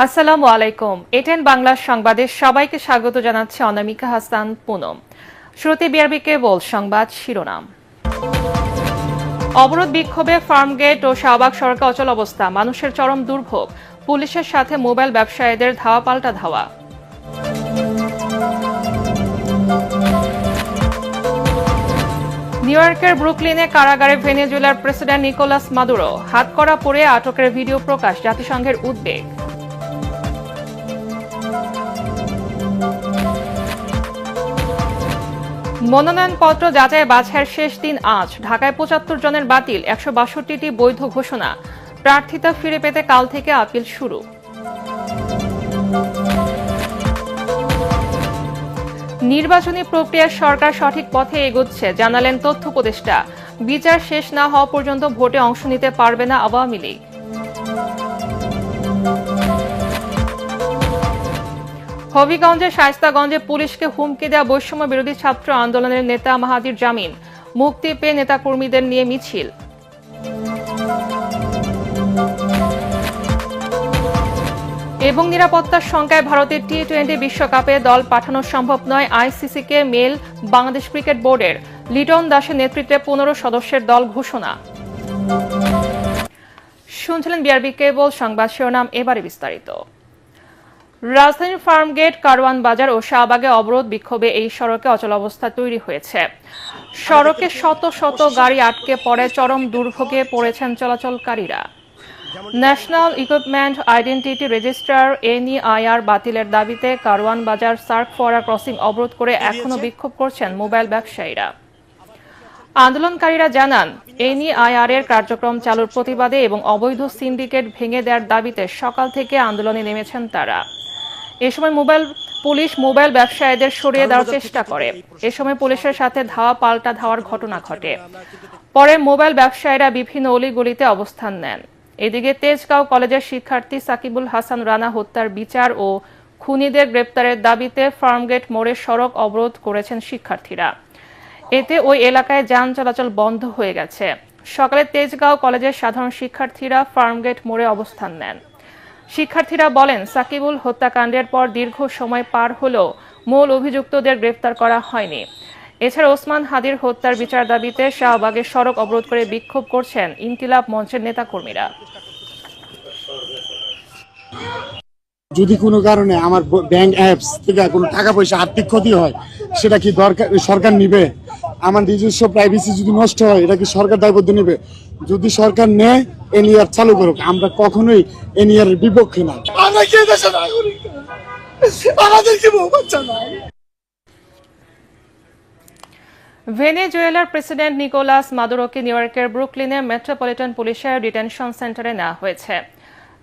আসসালামু আলাইকুম। এটেন বাংলা সংবাদে সবাইকে স্বাগত জানাচ্ছে অনামিকা হাসান পুনম। শুরুতে বিআরবি কেবল সংবাদ শিরোনাম। অবরোধ বিক্ষোভে ফার্মগেট ও শাহবাগ সড়কে অচল অবস্থা, মানুষের চরম দুর্ভোগ, পুলিশের সাথে মোবাইল ব্যবসায়ীদের ধাওয়া পাল্টা ধাওয়া। নিউ ইয়র্কের ব্রুকলিনে কারাগারে ভেনেজুয়েলার প্রেসিডেন্ট নিকোলাস মাদুরো, হাতকড়া পরে আটকের ভিডিও প্রকাশ, জাতিসংঘের উদ্বেগ। মনোনয়নপত্র যাচাই বাছাইয়ের শেষ দিন আজ। ঢাকায় ৭৫ জনের বাতিল, ১৬২টি বৈধ ঘোষণা। প্রার্থিতা ফিরে পেতে কাল থেকে আপিল শুরু। নির্বাচনী প্রক্রিয়ায় সরকার সঠিক পথে এগোচ্ছে, জানালেন তথ্য উপদেষ্টা। বিচার শেষ না হওয়া পর্যন্ত ভোটে অংশ নিতে পারবে না আওয়ামী লীগ। হবিগঞ্জের শায়েস্তাগঞ্জে পুলিশকে হুমকি দেওয়া বৈষম্য বিরোধী ছাত্র আন্দোলনের নেতা মাহাদির জামিন, মুক্তি পেয়ে নেতাকর্মীদের নিয়ে মিছিল। এবং নিরাপত্তার শঙ্কায় ভারতের টি-20 বিশ্বকাপে দল পাঠানো সম্ভব নয় আইসিসিকে মেল বাংলাদেশ ক্রিকেট বোর্ডের। লিটন দাসের নেতৃত্বে ১৫ সদস্যের দল ঘোষণা। শুনছিলেন বিআরবি কেবল সংবাদ শিরোনাম, এবারে বিস্তারিত। রাজধানীর ফার্মগেট, কারওয়ান বাজার ও শাহবাগে অবরোধ বিক্ষোভে এই সড়কে অচল অবস্থা তৈরি হয়েছে। সড়কে শত শত গাড়ি আটকে পড়ে, চরম দুর্ভোগে পড়েছেন চলাচলকারীরা। National equipment identity register NEIR বাতিলের দাবিতে কারওয়ান বাজার সার্ক ফোয়ারা ক্রসিং অবরোধ করে এখনো বিক্ষোভ করছেন মোবাইল ব্যবসায়ীরা। আন্দোলনকারীরা জানান, এনইআইআর এর কার্যক্রম চালুর প্রতিবাদে এবং অবৈধ সিন্ডিকেট ভেঙে দেওয়ার দাবিতে সকাল থেকে আন্দোলনে নেমেছেন তারা। এ সময় পুলিশ মোবাইল ব্যবসায়ীদের সরিয়ে দেওয়ার চেষ্টা করে। এ সময় পুলিশের সাথে ধাওয়া পাল্টা ধাওয়ার ঘটনা ঘটে। পরে মোবাইল ব্যবসায়ীরা বিভিন্ন অলিগলিতে অবস্থান নেন। এদিকে তেজগাঁও কলেজের শিক্ষার্থী সাকিবুল হাসান রানা হত্যার বিচার ও খুনিদের গ্রেপ্তারের দাবিতে ফার্মগেট মোড়ে সড়ক অবরোধ করেছেন শিক্ষার্থীরা। এতে ওই এলাকায় যান চলাচল বন্ধ হয়ে গেছে। সকালে তেজগাঁও কলেজের সাধারণ শিক্ষার্থীরা ফার্মগেট মোড়ে অবস্থান নেন। শিক্ষার্থীরা বলেন, সাকিবুল হত্যাকাণ্ডের পর দীর্ঘ সময় পার হলেও মূল অভিযুক্তদের গ্রেফতার করা হয়নি। এছাড়া ওসমান হাদির হত্যার বিচার দাবিতে শাহবাগে সড়ক অবরোধ করে বিক্ষোভ করছেন ইনকিলাব মঞ্চের নেতাকর্মীরা। যদি কোনো কারণে আমার ব্যাংক অ্যাপস থেকে কোনো টাকা পয়সা আর্থিক ক্ষতি হয়, সেটা কি সরকার নিবে? আমার নিজস্ব প্রাইভেসি যদি নষ্ট হয়, এটা কি সরকার দায়বদ্ধ নেবে? যদি সরকার নেয়, এনইআর চালু করুক। আমরা কখনোই এনইআর এর বিপক্ষে না। ভেনেজুয়েলার প্রেসিডেন্ট নিকোলাস মাদুরোকে নিউ ইয়র্কের ব্রুকলিনে মেট্রোপলিটন পুলিশের ডিটেনশন সেন্টারে নেওয়া হয়েছে।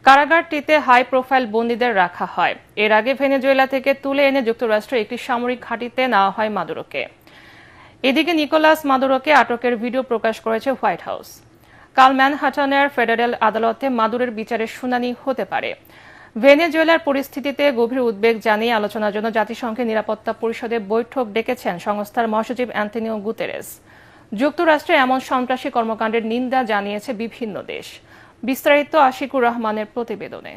কারাগারটিতে হাই প্রোফাইল বন্দীদের রাখা হয়। এর আগে ভেনেজুয়েলা থেকে তুলে এনে যুক্তরাষ্ট্রের একটি সামরিক ঘাঁটিতে নেওয়া হয় মাদুরোকে। এদিকে নিকোলাস মাদুরোকে আটকের ভিডিও প্রকাশ করেছে হোয়াইট হাউস। কাল ম্যানহাটনের ফেডারেল আদালতে মাদুরোর বিচারের শুনানি হতে পারে। ভেনেজুয়েলার পরিস্থিতিতে গভীর উদ্বেগ জানিয়ে আলোচনার জন্য জাতিসংঘের নিরাপত্তা পরিষদে বৈঠক ডেকেছেন সংস্থার মহাসচিব অ্যান্টনিও গুতেরেস। যুক্তরাষ্ট্রে এমন সন্ত্রাসী কর্মকাণ্ডের নিন্দা জানিয়েছে বিভিন্ন দেশ। বিস্তারিত আশিকুর রহমানের প্রতিবেদনে।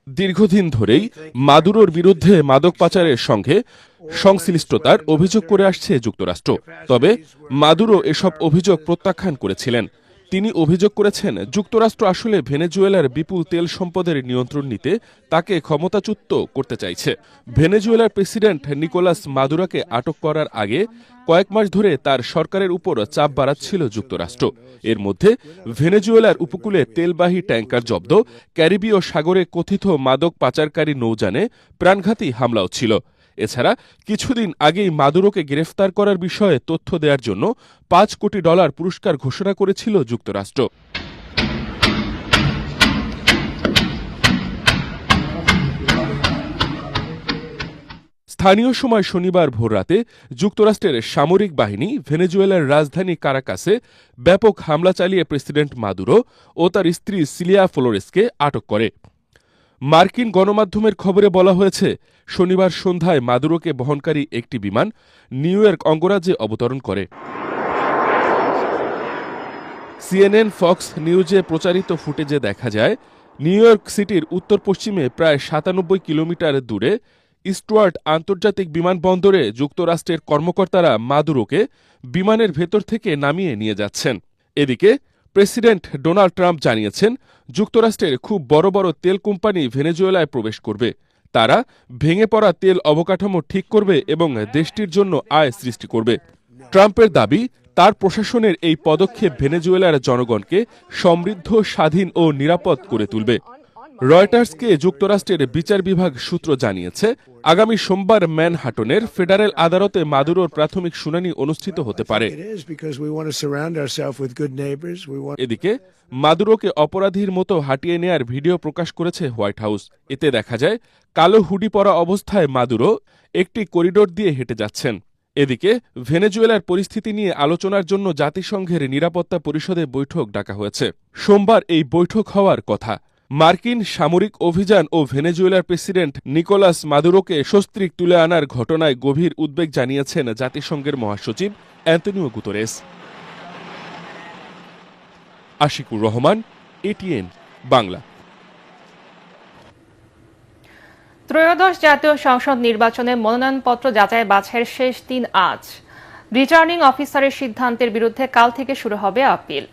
দীর্ঘদিন ধরেই মাদুরোর বিরুদ্ধে মাদক পাচারের সঙ্গে সংশ্লিষ্টতার অভিযোগ করে আসছে যুক্তরাষ্ট্র। তবে মাদুরো এসব অভিযোগ প্রত্যাখ্যান করেছিলেন। তিনি অভিযোগ করেছেন, যুক্তরাষ্ট্র আসলে ভেনেজুয়েলার বিপুল তেল সম্পদের নিয়ন্ত্রণ নিতে তাকে ক্ষমতাচ্যুত করতে চাইছে। ভেনেজুয়েলার প্রেসিডেন্ট নিকোলাস মাদুরোকে আটক করার আগে কয়েক মাস ধরে তার সরকারের উপর চাপ বাড়াচ্ছিল যুক্তরাষ্ট্র। এর মধ্যে ভেনেজুয়েলার উপকূলে তেলবাহী ট্যাঙ্কার জব্দ, ক্যারিবীয় সাগরে কথিত মাদক পাচারকারী নৌযানে প্রাণঘাতী হামলাও ছিল। এছাড়া কিছুদিন আগেই মাদুরোকে গ্রেফতার করার বিষয়ে তথ্য দেওয়ার জন্য $৫ কোটি পুরস্কার ঘোষণা করেছিল যুক্তরাষ্ট্র। স্থানীয় সময় শনিবার ভোররাতে যুক্তরাষ্ট্রের সামরিক বাহিনী ভেনেজুয়েলার রাজধানী কারাকাসে ব্যাপক হামলা চালিয়ে প্রেসিডেন্ট মাদুরো ও তার স্ত্রী সিলিয়া ফ্লোরেসকে আটক করে। মার্কিন গণমাধ্যমের খবরে বলা হয়েছে, শনিবার সন্ধ্যায় মাদুরোকে বহনকারী একটি বিমান নিউ ইয়র্ক অঙ্গরাজ্যে অবতরণ করে। CNN, ফক্স নিউজে প্রচারিত ফুটেজে দেখা যায় নিউ ইয়র্ক সিটির উত্তর পশ্চিমে প্রায় ৯৭ কিলোমিটার দূরে স্টুয়ার্ট আন্তর্জাতিক বিমানবন্দরে যুক্তরাষ্ট্রের কর্মকর্তারা মাদুরোকে বিমানের ভেতর থেকে নামিয়ে নিয়ে যাচ্ছেন। এদিকে প্রেসিডেন্ট ডোনাল্ড ট্রাম্প জানিয়েছেন যুক্তরাষ্ট্রের খুব বড় বড় তেল কোম্পানি ভেনেজুয়েলায় প্রবেশ করবে। তারা ভেঙে পড়া তেল অবকাঠামো ঠিক করবে এবং দেশটির জন্য আয় সৃষ্টি করবে। ট্রাম্পের দাবি, তার প্রশাসনের এই পদক্ষেপ ভেনেজুয়েলার জনগণকে সমৃদ্ধ, স্বাধীন ও নিরাপদ করে তুলবে। রয়টার্সকে যুক্তরাষ্ট্রের বিচার বিভাগ সূত্র জানিয়েছে, আগামী সোমবার ম্যানহাটনের ফেডারেল আদালতে মাদুরোর প্রাথমিক শুনানি অনুষ্ঠিত হতে পারে। এদিকে মাদুরোকে অপরাধীর মতো হাঁটিয়ে নেয়ার ভিডিও প্রকাশ করেছে হোয়াইট হাউস। এতে দেখা যায় কালো হুডি পরা অবস্থায় মাদুরো একটি করিডোর দিয়ে হেঁটে যাচ্ছেন। এদিকে ভেনেজুয়েলার পরিস্থিতি নিয়ে আলোচনার জন্য জাতিসংঘের নিরাপত্তা পরিষদে বৈঠক ডাকা হয়েছে। সোমবার এই বৈঠক হওয়ার কথা। মার্কিন সামরিক অভিযান ও ভেনেজুয়েলার প্রেসিডেন্ট নিকোলাস মাদুরোকে সস্ত্রীক তুলে আনার ঘটনায় গভীর উদ্বেগ জানিয়েছেন জাতিসংঘের মহাসচিব Antonio Guterres. Ashikur Rahman, ATN Bangla. ত্রয়োদশ জাতীয় সংসদ নির্বাচনে মনোনয়নপত্র যাচাই বাছাইয়ের শেষ দিন আজ। রিটার্নিং অফিসারের সিদ্ধান্তের বিরুদ্ধে কাল থেকে শুরু হবে আপিল।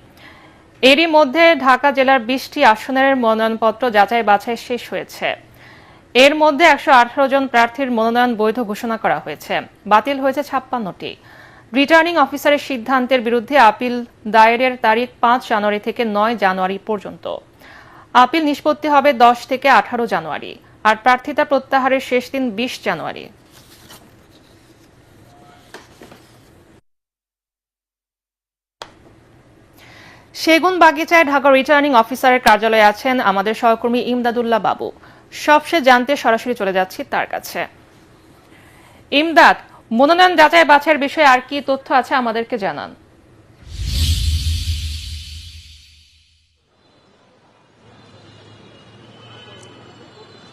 এরই মধ্যে ঢাকা জেলার ২০টি আসনের মনোনয়নপত্র যাচাই বাছাই শেষ হয়েছে। এর মধ্যে ১১৮ জন প্রার্থীর মনোনয়ন বৈধ ঘোষণা করা হয়েছে, বাতিল হয়েছে ৫৬টি। রিটার্নিং অফিসারের সিদ্ধান্তের বিরুদ্ধে আপিল দায়েরের তারিখ ৫ জানুয়ারি থেকে ৯ জানুয়ারি পর্যন্ত। আপিল নিষ্পত্তি হবে ১০ থেকে ১৮ জানুয়ারি, আর প্রার্থিতা প্রত্যাহারের শেষ দিন ২০ জানুয়ারি। সেগুন বাগিচায় ঢাকা রিটার্নিং অফিসারের কার্যালয়ে আছেন আমাদের সহকর্মী ইমদাদুল্লাহ বাবু। সবশেষ জানতে সরাসরি চলে যাচ্ছি তার কাছে। ইমদাদ, মনোনয়ন যাচাই বাছাইয়ের বিষয়ে আর কি তথ্য আছে আমাদেরকে জানান।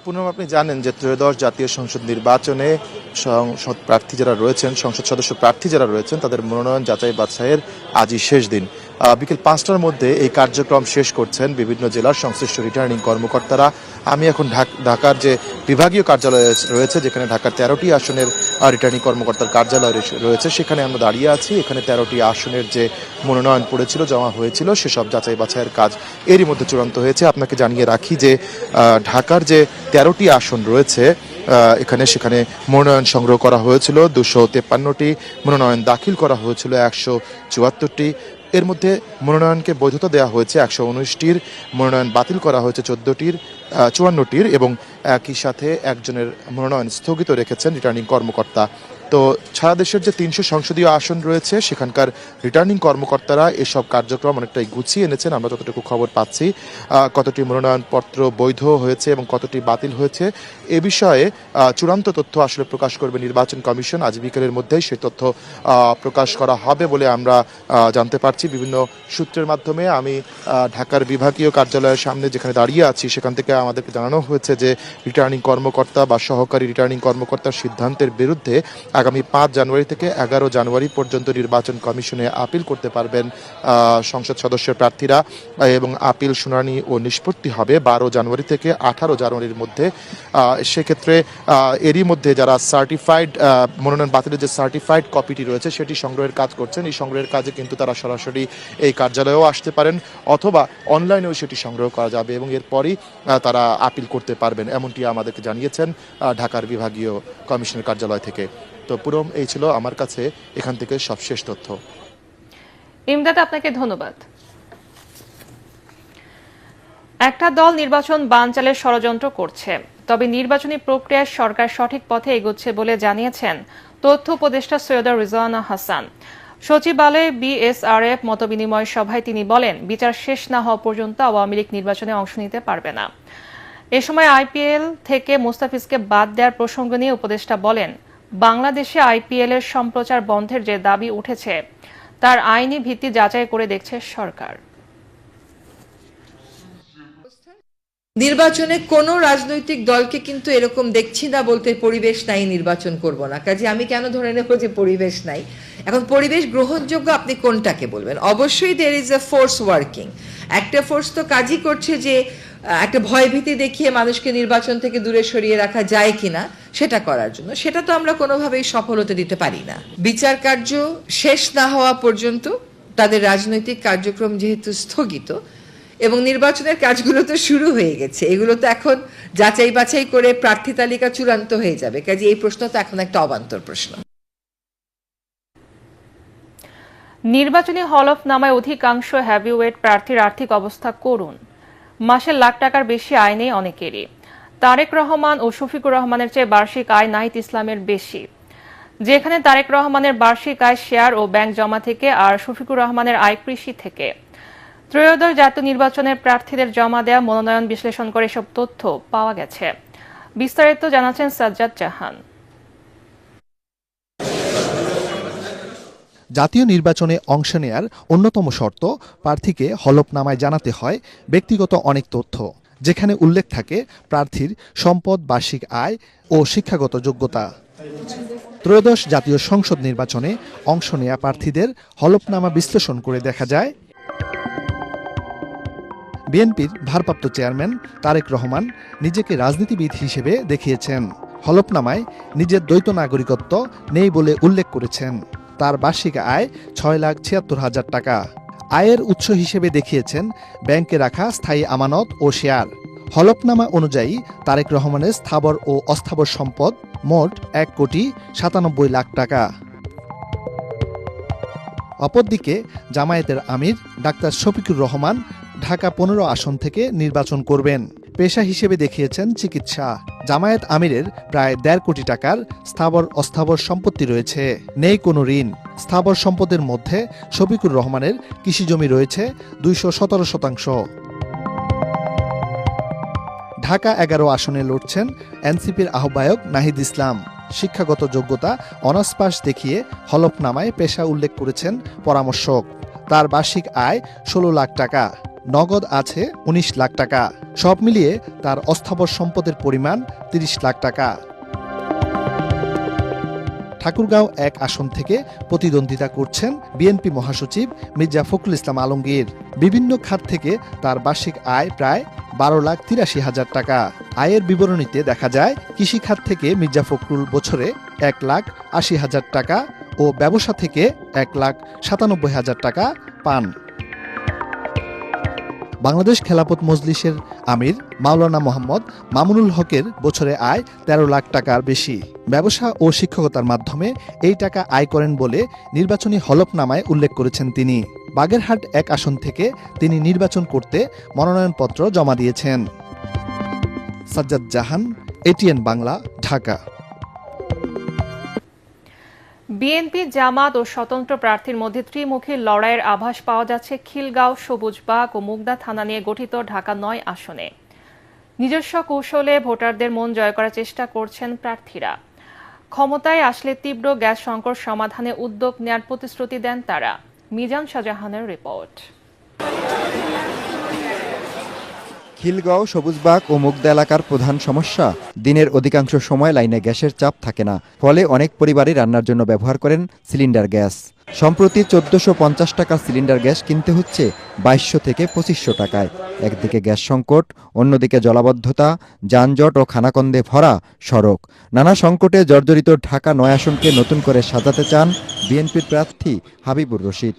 পুনম, আপনি জানেন যে ত্রয়োদশ জাতীয় সংসদ নির্বাচনে সংসদ প্রার্থী যারা রয়েছেন, সংসদ সদস্য প্রার্থী যারা রয়েছেন, তাদের মনোনয়ন যাচাই বাছাইয়ের আজই শেষ দিন। বিকেল ৫টার মধ্যে এই কার্যক্রম শেষ করছেন বিভিন্ন জেলার সংশ্লিষ্ট রিটার্নিং কর্মকর্তারা। আমি এখন ঢাকার যে বিভাগীয় কার্যালয় রয়েছে, যেখানে ঢাকার ১৩টি আসনের রিটার্নিং কর্মকর্তার কার্যালয় রয়েছে, সেখানে আমরা দাঁড়িয়ে আছি। এখানে ১৩টি আসনের যে মনোনয়ন পড়েছিল, জমা হয়েছিল, সেসব যাচাই বাছাইয়ের কাজ এরই মধ্যে চূড়ান্ত হয়েছে। আপনাকে জানিয়ে রাখি যে ঢাকার যে ১৩টি আসন রয়েছে সেখানে মনোনয়ন সংগ্রহ করা হয়েছিল ২৫৩টি, মনোনয়ন দাখিল করা হয়েছিল ১৭৪টি। এর মধ্যে মনোনয়নকে বৈধতা দেওয়া হয়েছে ১১৯টির, মনোনয়ন বাতিল করা হয়েছে ৫৪টির এবং একই সাথে একজনের মনোনয়ন স্থগিত রেখেছেন রিটার্নিং কর্মকর্তা। তো সারা দেশের যে ৩০০ সংসদীয় আসন রয়েছে, সেখানকার রিটার্নিং কর্মকর্তারা এসব কার্যক্রম অনেকটাই গুছিয়ে এনেছেন। আমরা যতটুকু খবর পাচ্ছি, কতটি মনোনয়নপত্র বৈধ হয়েছে এবং কতটি বাতিল হয়েছে এ বিষয়ে চূড়ান্ত তথ্য আসলে প্রকাশ করবে নির্বাচন কমিশন। আজ বিকেলের মধ্যেই সেই তথ্য প্রকাশ করা হবে বলে আমরা জানতে পারছি বিভিন্ন সূত্রের মাধ্যমে। আমি ঢাকার বিভাগীয় কার্যালয়ের সামনে যেখানে দাঁড়িয়ে আছি, সেখান থেকে আমাদেরকে জানানো হয়েছে যে রিটার্নিং কর্মকর্তা বা সহকারী রিটার্নিং কর্মকর্তার সিদ্ধান্তের বিরুদ্ধে আগামী ৫ জানুয়ারি থেকে ১১ জানুয়ারি পর্যন্ত নির্বাচন কমিশনে আপিল করতে পারবেন সংসদ সদস্যের প্রার্থীরা এবং আপিল শুনানি ও নিষ্পত্তি হবে ১২ জানুয়ারি থেকে ১৮ জানুয়ারির মধ্যে। সেক্ষেত্রে এরই মধ্যে যারা সার্টিফাইড মনোনয়ন বাতিলের যে সার্টিফাইড কপিটি রয়েছে, সেটি সংগ্রহের কাজ করছেন। এই সংগ্রহের কাজে কিন্তু তারা সরাসরি এই কার্যালয়েও আসতে পারেন অথবা অনলাইনেও সেটি সংগ্রহ করা যাবে এবং এরপরই তারা আপিল করতে পারবেন, এমনটি আমাদেরকে জানিয়েছেন ঢাকার বিভাগীয় কমিশনের কার্যালয় থেকে। তো পুরম, এই ছিল আমার কাছে এখান থেকে সবশেষ তথ্য। ইমদাদ, আপনাকে ধন্যবাদ। একটা দল নির্বাচন বানচালের ষড়যন্ত্র করছে, তবে নির্বাচনী প্রক্রিয়ায় সরকার সঠিক পথে এগোচ্ছে বলে জানিয়েছেন তথ্য উপদেষ্টা সৈয়দা রিজওয়ানা হাসান। সচিবালয়ে বিএসআরএফ মতবিনিময় সভায় তিনি বলেন, বিচার শেষ না হওয়া পর্যন্ত আওয়ামী লীগ নির্বাচনে অংশ নিতে পারবে না। এ সময় আইপিএল থেকে মুস্তাফিজকে বাদ দেওয়ার প্রসঙ্গ নিয়ে উপদেষ্টা বলেন, বাংলাদেশে আইপিএল এর সম্প্রচার বন্ধের যে দাবি উঠেছে, তার আইনি ভিত্তি যাচাই করে দেখছে সরকার। নির্বাচনে কোনো রাজনৈতিক দলকে কিন্তু এরকম দেখছি না বলতে পরিবেশ নাই, নির্বাচন করব না। কাজে আমি কেন ধরে নেব যে পরিবেশ নাই? এখন পরিবেশ গ্রহণযোগ্য আপনি কোনটাকে বলবেন? অবশ্যই there is a force working. একটা ফোর্স তো কাজই করছে যে একটা ভয়ভীতি দেখিয়ে মানুষকে নির্বাচন থেকে দূরে সরিয়ে রাখা যায় কিনা সেটা করার জন্য, সেটা তো আমরা কোনোভাবেই সফল হতে দিতে পারি না। বিচার কার্য শেষ না হওয়া পর্যন্ত তাদের রাজনৈতিক কার্যক্রম যেহেতু স্থগিত এবং নির্বাচনের কাজগুলো তো শুরু হয়ে গেছে, এগুলো তো এখন যাচাই বাছাই করে প্রার্থী তালিকা চূড়ান্ত হয়ে যাবে, কাজে এই প্রশ্ন তো এখন একটা অবান্তর প্রশ্ন। নির্বাচনী হলফনামায় অধিকাংশ হেভিওয়েট প্রার্থীর আর্থিক অবস্থা করুণ। মাসে লাখ টাকার বেশি আয় নেই অনেকেরই। তারেক রহমান ও শফিকুর রহমানের চেয়ে বার্ষিক আয় নাহিদ ইসলামের বেশি। যেখানে তারেক রহমানের বার্ষিক আয় শেয়ার ও ব্যাংক জমা থেকে আর শফিকুর রহমানের আয় কৃষি থেকে। ত্রয়োদশ জাতীয় নির্বাচনের প্রার্থীদের জমা দেয়া মনোনয়ন বিশ্লেষণ করে এসব তথ্য পাওয়া গেছে। বিস্তারিত জানাচ্ছেন সাজ্জাদ জাহান। জাতীয় নির্বাচনে অংশ নেয়ার অন্যতম শর্ত প্রার্থীকে হলফনামায় জানাতে হয় ব্যক্তিগত অনেক তথ্য, যেখানে উল্লেখ থাকে প্রার্থীর সম্পদ, বার্ষিক আয় ও শিক্ষাগত যোগ্যতা। ত্রয়োদশ জাতীয় সংসদ নির্বাচনে অংশ নেয়া প্রার্থীদের হলফনামা বিশ্লেষণ করে দেখা যায় বিএনপির ভারপ্রাপ্ত চেয়ারম্যান তারেক রহমান নিজেকে রাজনীতিবিদ হিসেবে দেখিয়েছেন। হলফনামায় নিজের দ্বৈত নাগরিকত্ব নেই বলে উল্লেখ করেছেন। তার বার্ষিক আয় 6,76,000 টাকা। আয়ের উৎস হিসেবে দেখিয়েছেন ব্যাংকে রাখা স্থায়ী আমানত ও শেয়ার। হলফনামা অনুযায়ী তারেক রহমানের স্থাবর ও অস্থাবর সম্পদ মোট 1,97,00,000 টাকা। অপরদিকে জামায়াতের আমির ডাক্তার শফিকুর রহমান ঢাকা 15 আসন থেকে নির্বাচন করবেন। পেশা হিসেবে দেখিয়েছেন চিকিৎসা। জামায়াত আমিরের প্রায় 1.5 কোটি টাকার স্থাবর অস্থাবর সম্পত্তি রয়েছে, নেই কোনো ঋণ। স্থাবর সম্পদের মধ্যে শফিকুর রহমানের কৃষিজমি রয়েছে 217%। ঢাকা 11 আসনে লড়ছেন এনসিপির আহ্বায়ক নাহিদ ইসলাম। শিক্ষাগত যোগ্যতা অনার্স পাস দেখিয়ে হলফনামায় পেশা উল্লেখ করেছেন পরামর্শক। তার বার্ষিক আয় 16 লাখ টাকা, নগদ আছে 19 লাখ টাকা। সব মিলিয়ে তার অস্থাবর সম্পদের পরিমাণ 30 লাখ টাকা। ঠাকুরগাঁও 1 আসন থেকে প্রতিদ্বন্দ্বিতা করছেন বিএনপি মহাসচিব মির্জা ফখরুল ইসলাম আলমগীর। বিভিন্ন খাত থেকে তার বার্ষিক আয় প্রায় 12,83,000 টাকা। আয়ের বিবরণীতে দেখা যায় কৃষি খাত থেকে মির্জা ফখরুল বছরে 1,80,000 টাকা ও ব্যবসা থেকে 1,97,000 টাকা পান। বাংলাদেশ খেলাফত মজলিসের আমির মাওলানা মোহাম্মদ মামুনুল হকের বছরে আয় 13 লাখ টাকার বেশি। ব্যবসা ও শিক্ষকতার মাধ্যমে এই টাকা আয় করেন বলে নির্বাচনী হলফনামায় উল্লেখ করেছেন তিনি। বাগেরহাট 1 আসন থেকে তিনি নির্বাচন করতে মনোনয়নপত্র জমা দিয়েছেন। সাজ্জাদ জাহান, এটিএন বাংলা, ঢাকা। বিএনপি, জামাত ও স্বতন্ত্র প্রার্থীর মধ্যে ত্রিমুখী লড়াইয়ের আভাস পাওয়া যাচ্ছে খিলগাঁও, সবুজবাগ ও মুগদা থানা নিয়ে গঠিত ঢাকা 9 আসনে। নিজস্ব কৌশলে ভোটারদের মন জয় করার চেষ্টা করছেন প্রার্থীরা। ক্ষমতায় আসলে তীব্র গ্যাস সংকট সমাধানে উদ্যোগ নেয়ার প্রতিশ্রুতি দেন তারা। মিজান শাহজাহানের রিপোর্ট। খিলগাঁও, সবুজবাগ ও মুগদা এলাকার প্রধান সমস্যা, দিনের অধিকাংশ সময় লাইনে গ্যাসের চাপ থাকে না। ফলে অনেক পরিবারই রান্নার জন্য ব্যবহার করেন সিলিন্ডার গ্যাস। সম্প্রতি 1450 টাকার সিলিন্ডার গ্যাস কিনতে হচ্ছে 2200 থেকে 2500 টাকায়। একদিকে গ্যাস সংকট, অন্যদিকে জলাবদ্ধতা, যানজট ও খানাকন্দে ভরা সড়ক। নানা সংকটে জর্জরিত ঢাকা 9 আসনকে নতুন করে সাজাতে চান বিএনপির প্রার্থী হাবিবুর রশিদ।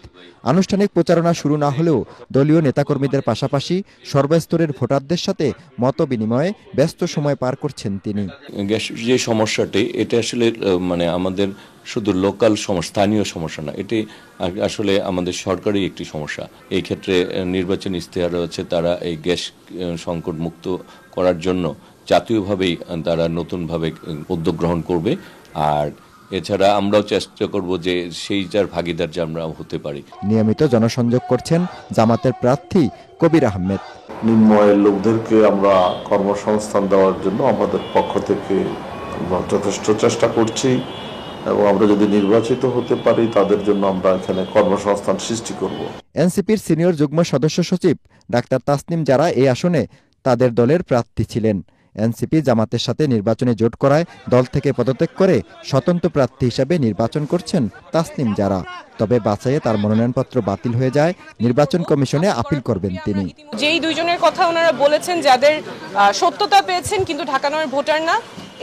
আনুষ্ঠানিক প্রচারণা শুরু না হলেও দলীয় নেতাকর্মীদের পাশাপাশি সর্বস্তরের ভোটারদের সাথে মত বিনিময়ে ব্যস্ত সময় পার করছেন তিনি। গ্যাস যে সমস্যাটি, এটা আসলে আমাদের শুধু লোকাল সমস্যা, স্থানীয় সমস্যা না, এটি আসলে আমাদের সরকারি একটি সমস্যা। এই ক্ষেত্রে নির্বাচন ইশতেহার রয়েছে, তারা এই গ্যাস সংকট মুক্ত করার জন্য জাতীয়ভাবেই তারা নতুনভাবে উদ্যোগ গ্রহণ করবে। আর এছাড়া আমরাও চেষ্টা করব যে সেই যার ভাগিদার যে আমরা হতে পারি। নিয়মিত জনসংযোগ করছেন জামাতের প্রার্থী কবির আহমেদ। নিম্ন আয়ের লোকদেরকে আমরা কর্মসংস্থান দেওয়ার জন্য আমাদের পক্ষ থেকে যথেষ্ট চেষ্টা করছি এবং আমরা যদি নির্বাচিত হতে পারি তাদের জন্য আমরা এখানে কর্মসংস্থান সৃষ্টি করব। এনসিপির সিনিয়র যুগ্ম সদস্য সচিব ডাক্তার তাসনিম যারা এই আসনে তাদের দলের প্রার্থী ছিলেন। এনসিপি জামাতের সাথে নির্বাচনে জোট করায় দল থেকে পদত্যাগ করে স্বতন্ত্র প্রার্থী হিসাবে নির্বাচন করছেন তাসনিম জারা। তবে বাছাইয়ে তার মনোনয়নপত্র বাতিল হয়ে যায়, নির্বাচন কমিশনে আপিল করবেন তিনি। যেই দুইজনের কথা ওনারা বলেছেন যাদের সত্যতা পেয়েছেন কিন্তু ঢাকা নগরের ভোটার না,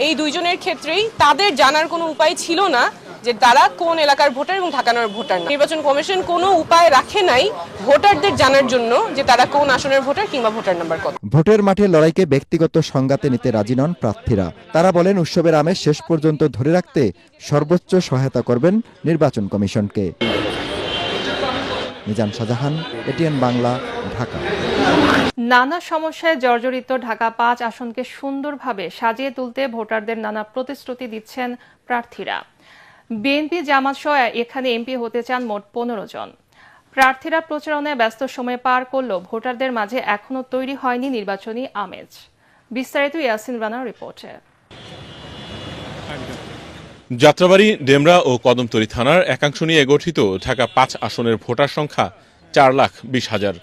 এই দুইজনের ক্ষেত্রেই তাদের জানার কোনো উপায় ছিল না যে তারা কোন এলাকার ভোটার এবং ঢাকা নগরের ভোটার না। নির্বাচন কমিশন কোনো উপায় রাখে নাই ভোটারদের জানার জন্য যে তারা কোন আসনের ভোটার কিংবা ভোটার নাম্বার কত। ভোটের মাঠে লড়াইকে ব্যক্তিগত সংঘাতে নিতে রাজি নন প্রার্থীরা। তারা বলেন উৎসবের আমেজ শেষ পর্যন্ত ধরে রাখতে সর্বোচ্চ সহায়তা করবেন নির্বাচন কমিশনকে। মিজান শাহজাহান, এটিএন বাংলা, ঢাকা। নানা সমস্যায় জর্জরিত ঢাকা ৫ আসনকে সুন্দরভাবে সাজিয়ে তুলতে ভোটারদের নানা প্রতিশ্রুতি দিচ্ছেন প্রার্থীরা। বিএনপি জামাত সহ এখানে এমপি হতে চান মোট ১৫ জন। প্রার্থীরা প্রচারণায় ব্যস্ত সময় পার করলেও ভোটারদের মাঝে এখনো তৈরি হয়নি নির্বাচনী আমেজ। বিস্তারিত ইয়াসিন রানার রিপোর্টে। যাত্রাবাড়ী, ডেমরা ও কদমতলী থানার একাংশ নিয়ে গঠিত ঢাকা ৫ আসনের ভোটার সংখ্যা ৪,২০,০০০।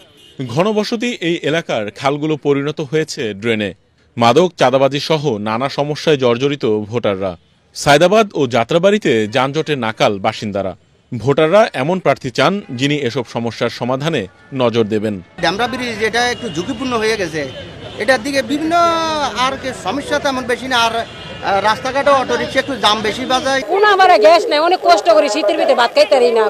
ঘনবসতি এই এলাকার খালগুলো পরিণত হয়েছে ড্রেনে। মাদক, চাঁদাবাজি সহ নানা সমস্যায় জর্জরিত ভোটাররা। সায়দাবাদ ও যাত্রাবাড়িতে যানজটের নাকাল বাসিন্দারা। ভোটাররা এমন প্রার্থী চান যিনি এসব সমস্যার সমাধানে নজর দেবেন। ডেমরা ব্রিজ যেটা একটু ঝুঁকিপূর্ণ হয়ে গেছে, এটার দিকে বিভিন্ন আর সমস্যা তেমন বেশি না। আর রাস্তাঘাটে অটো রিক্সা একটু দাম বেশি বাজায়। কোনো আমার গ্যাস নাই, অনেক কষ্ট করি শীতের ভিতরে ভাত খাইতে পারি না।